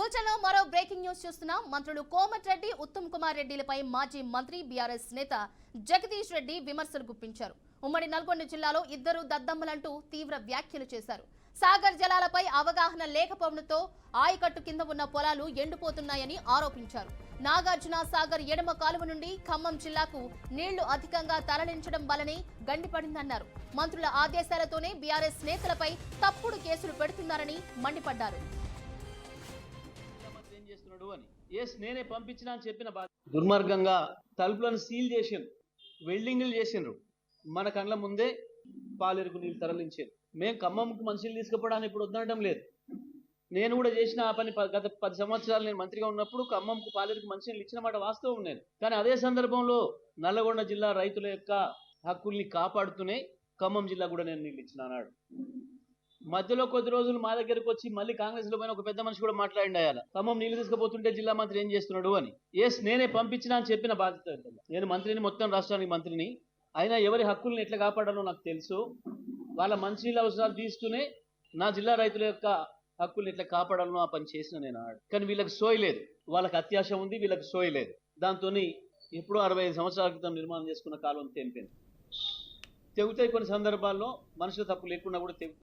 బులెటిన్లో మరో breaking news చూస్తున్నాం. మంత్రులు కోమటిరెడ్డి, ఉత్తమ్ కుమార్ రెడ్డిలపై మాజీ మంత్రి బీఆర్ఎస్ నేత జగదీష్ రెడ్డి విమర్శలు గుప్పించారు. ఉమ్మడి నల్గొండ జిల్లాలో ఇద్దరు దద్దమ్మలంటూ తీవ్ర వ్యాఖ్యలు చేశారు. సాగర్ జలాలపై అవగాహన లేకపోవడంతో ఆయకట్టు కింద ఉన్న పొలాలు ఎండిపోతున్నాయని ఆరోపించారు. నాగార్జున సాగర్ ఎడమ కాలువ నుండి ఖమ్మం జిల్లాకు నీళ్లు అధికంగా తరలించడం వల్లనే గండిపడిందన్నారు. మంత్రుల ఆదేశాలతోనే బీఆర్ఎస్ నేతలపై తప్పుడు కేసులు పెడుతున్నారని మండిపడ్డారు. నేనే పంపించినా అని చెప్పిన దుర్మార్గంగా తలుపులను సీల్ చేసిండ్రు, వెల్డింగ్లు చేసిండ్రు, మన కళ్ళ ముందే పాలెరుకు నీళ్ళు తరలించారు. మేము ఖమ్మంకు మనుషులు తీసుకుపోవడానికి ఇప్పుడు వద్దనడం లేదు. నేను కూడా చేసిన ఆ పని గత 10 సంవత్సరాలు నేను మంత్రిగా ఉన్నప్పుడు ఖమ్మంకు పాలెరుకు మనుషులు ఇచ్చిన మాట వాస్తవం నేను. కానీ అదే సందర్భంలో నల్లగొండ జిల్లా రైతుల యొక్క హక్కుల్ని కాపాడుతూనే ఖమ్మం జిల్లా కూడా నేను నీళ్ళు ఇచ్చిన అన్నాడు. మధ్యలో కొద్ది రోజులు మా దగ్గరకు వచ్చి మళ్ళీ కాంగ్రెస్ లో పోయిన ఒక పెద్ద మనిషి కూడా మాట్లాడిండాయాల ఖమ్మం నీళ్లు తీసుకుపోతుంటే జిల్లా మంత్రి ఏం చేస్తున్నాడు అని. నేనే పంపించినా అని చెప్పిన బాధ్యత. నేను మంత్రిని, మొత్తం రాష్ట్రానికి మంత్రిని. అయినా ఎవరి హక్కుల్ని ఎట్లా కాపాడాలో నాకు తెలుసు. వాళ్ళ మంచినీళ్ళ అవసరాలు తీస్తూనే నా జిల్లా రైతుల యొక్క హక్కుల్ని ఎట్లా కాపాడాలో ఆ పని చేసిన నేను అన్నాడు. కానీ వీళ్ళకి సోయలేదు, వాళ్ళకి అత్యాశ ఉంది, వీళ్ళకి సోయలేదు. దాంతో ఎప్పుడో 65 సంవత్సరాల క్రితం నిర్మాణం చేసుకున్న కాలం తెంపింది. తెగుతాయి కొన్ని సందర్భాల్లో, మనుషుల తప్పు లేకుండా కూడా తెగుతాయి.